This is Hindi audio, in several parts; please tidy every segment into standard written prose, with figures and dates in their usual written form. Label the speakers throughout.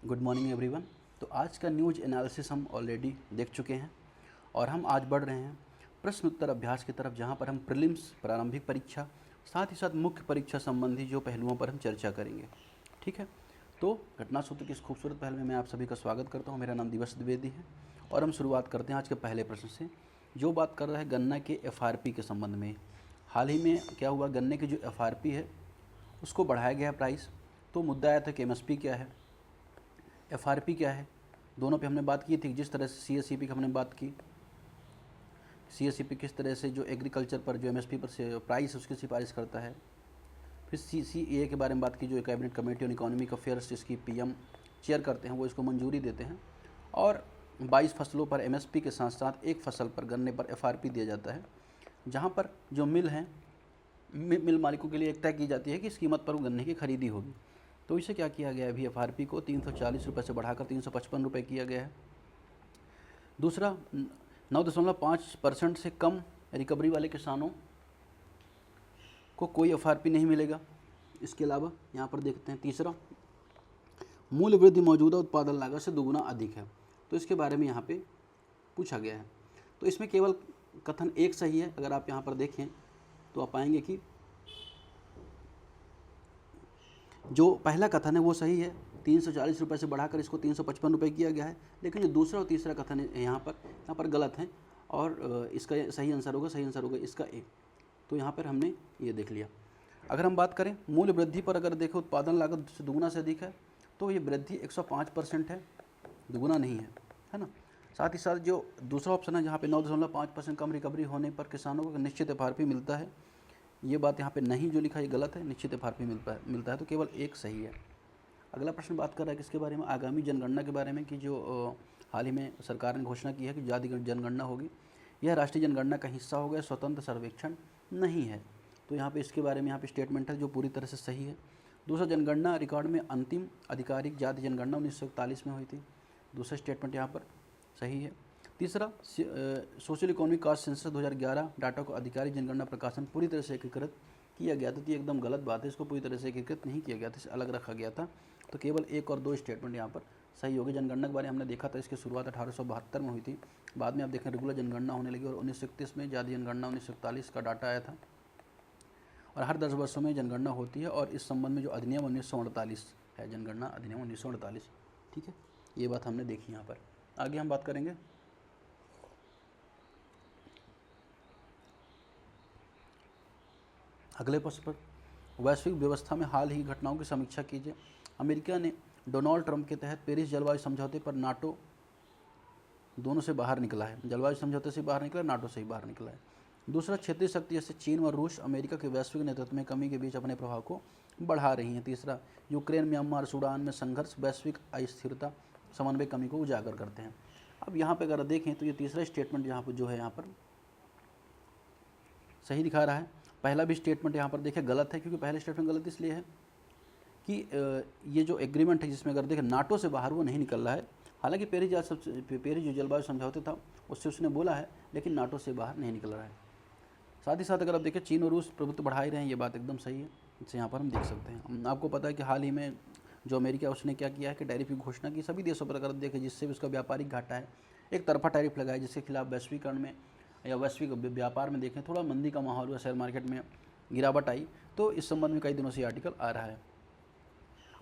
Speaker 1: Good morning everyone. तो आज का न्यूज एनालिसिस हम ऑलरेडी देख चुके हैं और हम आज बढ़ रहे हैं प्रश्न उत्तर अभ्यास की तरफ, जहां पर हम प्रीलिम्स प्रारंभिक परीक्षा साथ ही साथ मुख्य परीक्षा संबंधी जो पहलुओं पर हम चर्चा करेंगे। ठीक है, तो घटना सूत्र की इस खूबसूरत पहल में मैं आप सभी का स्वागत करता हूं। मेरा नाम दिवस द्विवेदी है और हम शुरुआत करते हैं आज के पहले प्रश्न से, जो बात कर रहा है गन्ना के एफआरपी के संबंध में। हाल ही में क्या हुआ, गन्ने की जो एफआरपी है उसको बढ़ाया गया है प्राइस। तो मुद्दा आया था कि एमएसपी क्या है, एफआरपी क्या है, दोनों पे हमने बात की थी। जिस तरह से सीएसईपी की हमने बात की, सीएसईपी किस तरह से जो एग्रीकल्चर पर जो एमएसपी पर से प्राइस उसकी सिफारिश करता है। फिर सीसीए के बारे में बात की, जो cabinet committee on economic affairs जिसकी पीएम चेयर करते हैं, वो इसको मंजूरी देते हैं। और 22 फसलों पर एमएसपी के साथ साथ एक फसल पर गन्ने पर एफआरपी दिया जाता है, जहाँ पर जो मिल हैं मिल मालिकों के लिए एक तय की जाती है कि इस कीमत पर वो गन्ने की खरीदी होगी। तो इसे क्या किया गया है, अभी एफआरपी को 340 रुपये से बढ़ाकर 355 रुपये किया गया है। दूसरा, 9.5% से कम रिकवरी वाले किसानों को कोई एफआरपी नहीं मिलेगा। इसके अलावा यहाँ पर देखते हैं तीसरा, मूल्य वृद्धि मौजूदा उत्पादन लागत से दोगुना अधिक है। तो इसके बारे में यहाँ पे पूछा गया है। तो इसमें केवल कथन एक सही है। अगर आप यहाँ पर देखें तो आप पाएंगे कि जो पहला कथन है वो सही है, 340 रुपये से बढ़ाकर इसको 355 रुपये किया गया है। लेकिन जो दूसरा और तीसरा कथन है यहाँ पर गलत है और इसका सही आंसर होगा इसका ए। तो यहाँ पर हमने ये देख लिया। अगर हम बात करें मूल्य वृद्धि पर, अगर देखें उत्पादन लागत से दुगुना से अधिक है, तो ये वृद्धि 105% है, दुगुना नहीं है ना। साथ ही साथ जो दूसरा ऑप्शन है जहाँ पे 9.5% कम रिकवरी होने पर किसानों को निश्चित एफआरपी मिलता है, ये बात यहाँ पे नहीं जो लिखा है गलत है, निश्चित एफआरपी मिलता है। तो केवल एक सही है। अगला प्रश्न बात कर रहा है किसके बारे में, आगामी जनगणना के बारे में, कि जो हाल ही में सरकार ने घोषणा की है कि जाति जनगणना होगी। यह राष्ट्रीय जनगणना का हिस्सा हो गया, स्वतंत्र सर्वेक्षण नहीं है। तो यहाँ पे इसके बारे में यहाँ पे स्टेटमेंट है जो पूरी तरह से सही है। दूसरा, जनगणना रिकॉर्ड में अंतिम आधिकारिक जाति जनगणना 1941 में हुई थी। दूसरा स्टेटमेंट यहाँ पर सही है। तीसरा, social economic caste census 2011 data को आधिकारिक जनगणना प्रकाशन पूरी तरह से एकीकृत किया गया था। तो ये एकदम गलत बात है, इसको पूरी तरह से एकीकृत नहीं किया गया था, इसे अलग रखा गया था। तो केवल एक और दो स्टेटमेंट यहाँ पर सही होगी। जनगणना के बारे में हमने देखा था, इसकी शुरुआत 1872 में हुई थी। बाद में आप देखें रेगुलर जनगणना होने लगी और 1931 में जाति जनगणना 1941 का डाटा आया था। और हर 10 वर्षों में जनगणना होती है और इस संबंध में जो अधिनियम 1948 है, जनगणना अधिनियम 1948। ठीक है, ये बात हमने देखी यहाँ पर। आगे हम बात करेंगे अगले प्रश्न पर, वैश्विक व्यवस्था में हाल ही घटनाओं की समीक्षा कीजिए। अमेरिका ने डोनाल्ड ट्रंप के तहत पेरिस जलवायु समझौते पर नाटो दोनों से बाहर निकला है। जलवायु समझौते से बाहर निकला, नाटो से ही बाहर निकला है। दूसरा, क्षेत्रीय शक्ति जैसे चीन व रूस अमेरिका के वैश्विक नेतृत्व में कमी के बीच अपने प्रभाव को बढ़ा रही हैं। तीसरा, यूक्रेन, म्यांमार, सूडान में संघर्ष वैश्विक अस्थिरता समन्वय कमी को उजागर करते हैं। अब यहाँ पर अगर देखें तो ये तीसरा स्टेटमेंट यहाँ पर जो है यहाँ पर सही दिखा रहा है। पहला भी स्टेटमेंट यहाँ पर देखें गलत है, क्योंकि पहला स्टेटमेंट गलत इसलिए है कि ये जो एग्रीमेंट है जिसमें अगर देखें नाटो से बाहर वो नहीं निकल रहा है। हालांकि पेरिस जो जलवायु समझौते था उससे उसने बोला है, लेकिन नाटो से बाहर नहीं निकल रहा है। साथ ही साथ अगर आप देखें चीन और रूस प्रभुत्व बढ़ा ही रहे हैं, ये बात एकदम सही है। इसे यहाँ पर हम देख सकते हैं। आपको पता है कि हाल ही में जो अमेरिका उसने क्या किया है कि टैरिफ की घोषणा की सभी देशों पर, अगर देखें जिससे भी उसका व्यापारिक घाटा है, एक तरफा टैरिफ लगाया, जिसके खिलाफ वैश्वीकरण में या वैश्विक व्यापार में देखें थोड़ा मंदी का माहौल हुआ, शेयर मार्केट में गिरावट आई। तो इस संबंध में कई दिनों से आर्टिकल आ रहा है।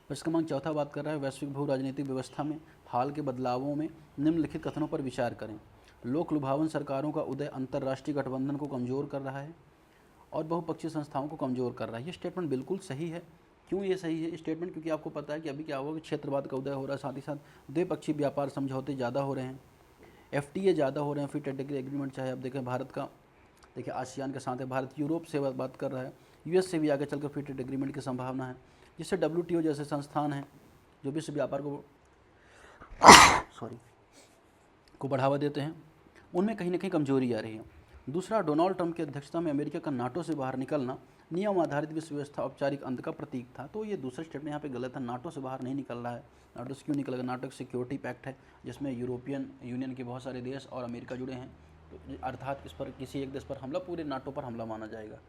Speaker 1: प्रश्न क्रमांक चौथा बात कर रहा है वैश्विक भू राजनीतिक व्यवस्था में हाल के बदलावों में निम्नलिखित कथनों पर विचार करें। लोक लुभावन सरकारों का उदय अंतर्राष्ट्रीय गठबंधन को कमज़ोर कर रहा है और बहुपक्षीय संस्थाओं को कमज़ोर कर रहा है। ये स्टेटमेंट बिल्कुल सही है। क्यों ये सही है स्टेटमेंट, क्योंकि आपको पता है कि अभी क्या होगा कि क्षेत्रवाद का उदय हो रहा है, साथ ही साथ द्विपक्षीय व्यापार समझौते ज़्यादा हो रहे हैं, एफटीए ज़्यादा हो रहे हैं, फ्री ट्रेड एग्रीमेंट चाहे आप देखें भारत का, देखिए आसियान के साथ है, भारत यूरोप से बात कर रहा है, यूएस से भी आगे चलकर फ्री ट्रेड एग्रीमेंट की संभावना है, जिससे डब्ल्यूटीओ जैसे संस्थान हैं जो विश्व व्यापार को बढ़ावा देते हैं, उनमें कहीं ना कहीं कमजोरी आ रही है। दूसरा, डोनाल्ड ट्रंप की अध्यक्षता में अमेरिका का नाटो से बाहर निकलना नियम आधारित विश्व व्यवस्था औपचारिक अंत का प्रतीक था। तो ये दूसरा स्टेटमेंट यहाँ पे गलत है, नाटो से बाहर नहीं निकल रहा है। नाटो से क्यों निकलेगा, नाटो एक सिक्योरिटी पैक्ट है जिसमें यूरोपियन यूनियन के बहुत सारे देश और अमेरिका जुड़े हैं। तो अर्थात इस पर किसी एक देश पर हमला पूरे नाटो पर हमला माना जाएगा।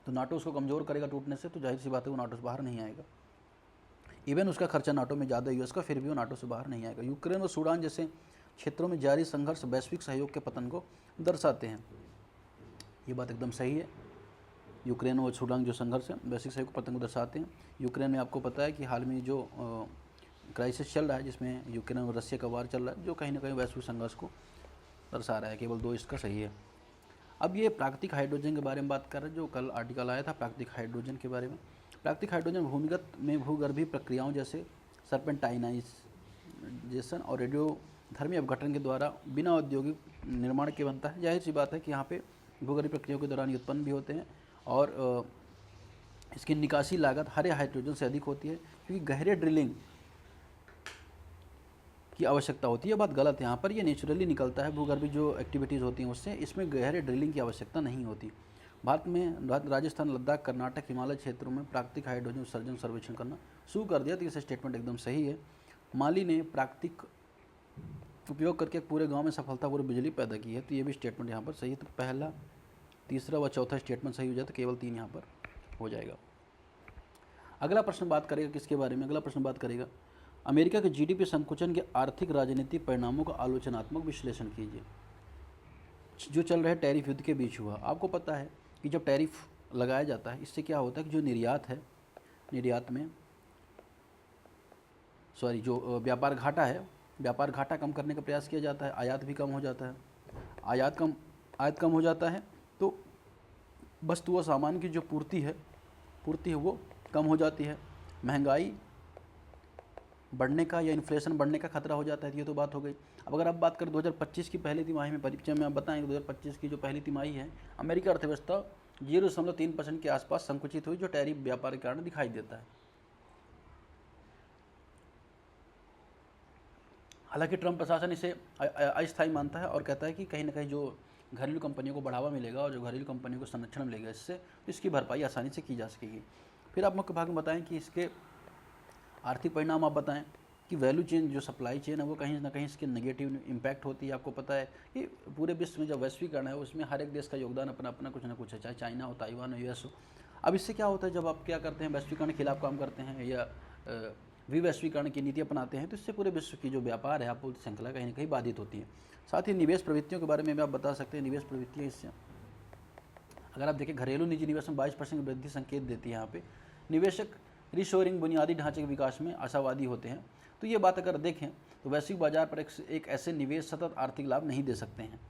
Speaker 1: तो नाटो उसको कमज़ोर करेगा टूटने से, तो जाहिर सी बात है वो नाटो से बाहर नहीं आएगा। इवन उसका खर्चा नाटो में ज़्यादा यूएस का, फिर भी वो नाटो से बाहर नहीं आएगा। यूक्रेन और सूडान जैसे क्षेत्रों में जारी संघर्ष वैश्विक सहयोग के पतन को दर्शाते हैं। ये बात एकदम सही है। यूक्रेन और सूडान जो संघर्ष है वैश्विक सहयोग के पतन को दर्शाते हैं। यूक्रेन में आपको पता है कि हाल में जो क्राइसिस चल रहा है, जिसमें यूक्रेन और रशिया का वार चल रहा है, जो कहीं ना कहीं वैश्विक संघर्ष को दर्शा रहा है। केवल 2 इसका सही है। अब ये प्राकृतिक हाइड्रोजन के बारे में बात कर रहे हैं, जो कल आर्टिकल आया था प्राकृतिक हाइड्रोजन के बारे में। प्राकृतिक हाइड्रोजन भूमिगत में भूगर्भीय प्रक्रियाओं जैसे सर्पेंटाइनाइजेशन और रेडियोधर्मी अपघटन के द्वारा बिना औद्योगिक निर्माण के बनता है। जाहिर सी बात है कि यहाँ पे भूगर्भीय प्रक्रियाओं के दौरान ये उत्पन्न भी होते हैं और इसकी निकासी लागत हरे हाइड्रोजन से अधिक होती है, क्योंकि गहरे ड्रिलिंग की आवश्यकता होती है। बात गलत है यहाँ पर, ये नेचुरली निकलता है भूगर्भीय जो एक्टिविटीज़ होती हैं उससे, इसमें गहरे ड्रिलिंग की आवश्यकता नहीं होती। भारत में राजस्थान, लद्दाख, कर्नाटक, हिमालय क्षेत्रों में प्राकृतिक हाइड्रोजन उत्सर्जन सर्वेक्षण करना शुरू कर दिया। तो ये स्टेटमेंट एकदम सही है। माली ने प्राकृतिक उपयोग करके एक पूरे गांव में सफलतापूर्वक बिजली पैदा की है। तो ये भी स्टेटमेंट यहाँ पर सही है। तो पहला, तीसरा व चौथा स्टेटमेंट सही हो जाए तो केवल 3 यहाँ पर हो जाएगा। अगला प्रश्न बात करेगा किसके बारे में? अगला प्रश्न बात करेगा अमेरिका के जीडीपी संकुचन के आर्थिक राजनीतिक परिणामों का आलोचनात्मक विश्लेषण कीजिए। जो चल रहे टैरिफ युद्ध के बीच हुआ। आपको पता है कि जब टैरिफ लगाया जाता है, इससे क्या होता है कि जो निर्यात है, निर्यात में जो व्यापार घाटा है, व्यापार घाटा कम करने का प्रयास किया जाता है। आयात भी कम हो जाता है। आयात कम हो जाता है तो वस्तु व सामान की जो पूर्ति है वो कम हो जाती है। महंगाई बढ़ने का या इन्फ्लेशन बढ़ने का खतरा हो जाता है। ये तो बात हो गई। अब अगर आप बात करें 2025 की पहली तिमाही में, परिचय में आप बताएं 2025 की जो पहली तिमाही है, अमेरिका अर्थव्यवस्था 0.3% के आसपास संकुचित हुई, जो टैरिफ व्यापार के कारण दिखाई देता है। हालांकि ट्रंप प्रशासन इसे अस्थायी मानता है और कहता है कि कहीं ना कहीं जो घरेलू कंपनियों को बढ़ावा मिलेगा और जो घरेलू कंपनियों को संरक्षण मिलेगा, इससे तो इसकी भरपाई आसानी से की जा सकेगी। फिर आप मुख्य भाग में बताएं कि इसके आर्थिक परिणाम आप बताएं कि वैल्यू चेन, जो सप्लाई चेन है, वो कहीं ना कहीं इसके नेगेटिव इम्पैक्ट होती है। आपको पता है कि पूरे विश्व में जो वैश्वीकरण है उसमें हर एक देश का योगदान अपना अपना कुछ ना कुछ है, चाहे चाइना हो, ताइवान हो, यूएस हो। अब इससे क्या होता है, जब आप क्या करते हैं, वैश्वीकरण के खिलाफ काम करते हैं या विवैश्वीकरण की नीति अपनाते हैं, तो इससे पूरे विश्व की जो व्यापार है, आपूर्ति श्रृंखला कहीं ना कहीं बाधित होती है। साथ ही निवेश प्रवृत्तियों के बारे में भी आप बता सकते हैं। निवेश प्रवृत्तियाँ इससे, अगर आप देखें, घरेलू निजी निवेश में 22% की वृद्धि संकेत देती है। यहाँ पे निवेशक रिशोरिंग, बुनियादी ढांचे के विकास में आशावादी होते हैं। तो ये बात अगर देखें तो वैश्विक बाजार पर एक ऐसे निवेश सतत आर्थिक लाभ नहीं दे सकते हैं।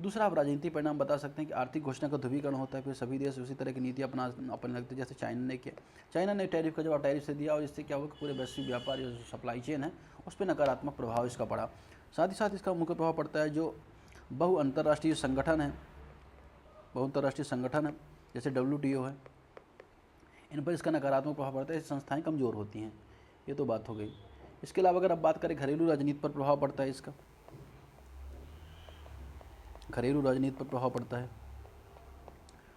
Speaker 1: दूसरा, आप राजनीतिक परिणाम बता सकते हैं कि आर्थिक घोषणा का ध्रुवीकरण होता है, फिर सभी देश उसी तरह की नीति अपने लगते हैं जैसे चाइना ने किया। चाइना ने टैरिफ का जवाब टैरिफ से दिया और इससे क्या हुआ कि पूरे वैश्विक व्यापार या जो सप्लाई चेन है उस पर नकारात्मक प्रभाव इसका पड़ा। साथ ही साथ इसका मुख्य प्रभाव पड़ता है जो बहु अंतर्राष्ट्रीय संगठन है, जैसे WTO है, इन पर इसका नकारात्मक प्रभाव पड़ता है। संस्थाएं कमज़ोर होती हैं। ये तो बात हो गई। इसके अलावा अगर आप बात करें घरेलू राजनीति पर प्रभाव पड़ता है, इसका घरेलू राजनीति पर प्रभाव पड़ता है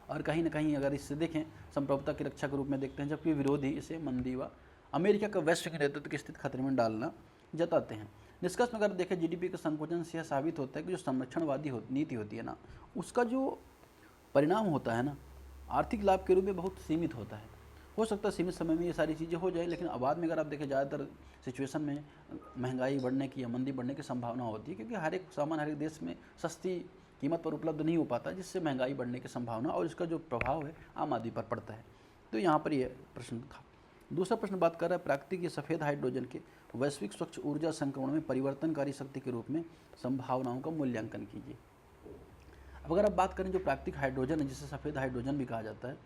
Speaker 1: और कहीं ना कहीं अगर इससे देखें संप्रभुता की रक्षा के रूप में देखते हैं, जबकि विरोधी इसे मंदी व अमेरिका का वैश्विक नेतृत्व की स्थिति खतरे में डालना जताते हैं। निष्कर्ष में अगर देखें जीडीपी के संकुचन से यह साबित होता है कि जो संरक्षणवादी नीति होती है ना, उसका जो परिणाम होता है ना, आर्थिक लाभ के रूप में बहुत सीमित होता है। हो सकता है सीमित समय में ये सारी चीज़ें हो जाए, लेकिन बाद में अगर आप देखें ज़्यादातर सिचुएशन में महंगाई बढ़ने की या मंदी बढ़ने की संभावना होती है, क्योंकि हर एक सामान हर एक देश में सस्ती कीमत पर उपलब्ध नहीं हो पाता, जिससे महंगाई बढ़ने की संभावना और इसका जो प्रभाव है आम आदमी पर पड़ता है। तो यहाँ पर ये प्रश्न था। दूसरा प्रश्न बात कर रहा है प्राकृतिक या सफ़ेद हाइड्रोजन के वैश्विक स्वच्छ ऊर्जा संक्रमण में परिवर्तनकारी शक्ति के रूप में संभावनाओं का मूल्यांकन कीजिए। अब अगर आप बात करें जो प्राकृतिक हाइड्रोजन है, जिसे सफ़ेद हाइड्रोजन भी कहा जाता है,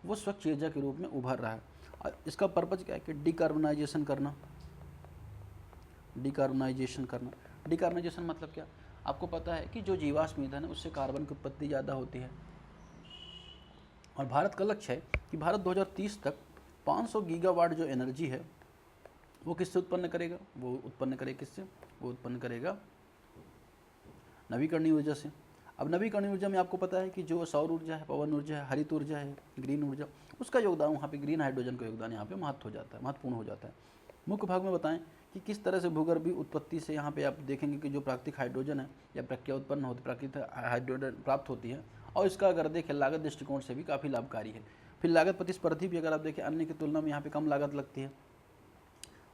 Speaker 1: वो स्वच्छ ऊर्जा के रूप में उभर रहा है। और इसका पर्पज़ क्या है कि डिकार्बनाइजेशन करना। डिकार्बनाइजेशन मतलब क्या? आपको पता है कि जो जीवाश्म ईंधन है उससे कार्बन की उत्पत्ति ज़्यादा होती है और भारत का लक्ष्य है कि भारत 2030 तक 500 गीगावाट जो एनर्जी है वो किससे उत्पन्न करेगा? वो उत्पन्न करेगा नवीकरणीय ऊर्जा से। अब नवीकरणीय ऊर्जा में आपको पता है कि जो सौर ऊर्जा है, पवन ऊर्जा है, हरित ऊर्जा है, ग्रीन ऊर्जा, उसका योगदान वहाँ पे, ग्रीन हाइड्रोजन का योगदान यहाँ पे महत्वपूर्ण हो जाता है। मुख्य भाग में बताएं कि किस तरह से भूगर्भीय उत्पत्ति से यहाँ पे आप देखेंगे कि जो प्राकृतिक हाइड्रोजन है या प्रक्रिया उत्पन्न होती, प्राकृतिक हाइड्रोजन प्राप्त होती है और इसका अगर देखें लागत दृष्टिकोण से भी काफ़ी लाभकारी है। फिर लागत प्रतिस्पर्धी भी अगर आप देखें अन्य की तुलना में यहाँ पे कम लागत लगती है।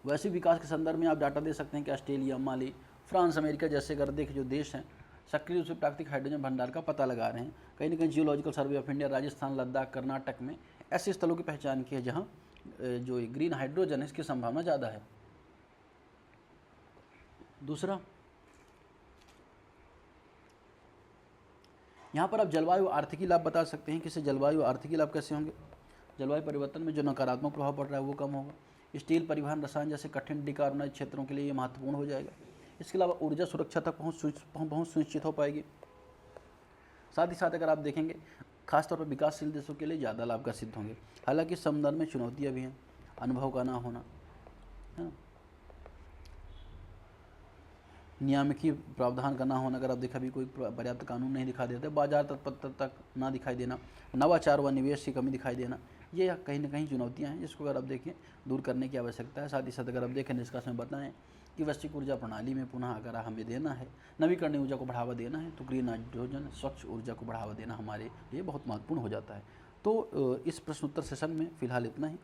Speaker 1: वैश्विक विकास के संदर्भ में आप डाटा दे सकते हैं कि ऑस्ट्रेलिया, माली, फ्रांस, अमेरिका जैसे अगर देखें जो देश हैं सक्रिय रूप से प्राकृतिक हाइड्रोजन भंडार का पता लगा रहे हैं। कहीं ना कहीं geological survey of India Rajasthan, Ladakh, Karnataka में ऐसे स्थलों की पहचान की है जहाँ जो ग्रीन हाइड्रोजन है इसकी संभावना ज़्यादा है। दूसरा, यहाँ पर आप जलवायु आर्थिकी लाभ बता सकते हैं कि इससे जलवायु आर्थिकी लाभ कैसे होंगे। जलवायु परिवर्तन में जो नकारात्मक प्रभाव पड़ रहा है वो कम होगा। स्टील, परिवहन, रसायन जैसे कठिन डिकार्बोनाइज क्षेत्रों के लिए ये महत्वपूर्ण हो जाएगा। इसके अलावा ऊर्जा सुरक्षा तक पहुँच सुनिश्चित हो पाएगी। साथ ही साथ अगर आप देखेंगे खासतौर पर विकासशील देशों के लिए ज़्यादा लाभ का सिद्ध होंगे। हालांकि इस संदर्भ में चुनौतियाँ भी हैं, अनुभव का ना होना, है ना, नियामकीय प्रावधान का ना होना। अगर आप देखा भी कोई पर्याप्त कानून नहीं दिखा देते, बाजार तत्परता तक ना दिखाई देना, नवाचार व निवेश की कमी दिखाई देना, ये कहीं ना कहीं चुनौतियां हैं जिसको अगर आप देखें दूर करने की आवश्यकता है। साथ ही साथ अगर आप देखें निष्कर्ष में बताएं कि वैश्विक ऊर्जा प्रणाली में पुनः अगर हमें देना है, नवीकरणीय ऊर्जा को बढ़ावा देना है, तो ग्रीन हाइड्रोजन, स्वच्छ ऊर्जा को बढ़ावा देना हमारे लिए बहुत महत्वपूर्ण हो जाता है। तो इस प्रश्नोत्तर सेशन में फ़िलहाल इतना ही।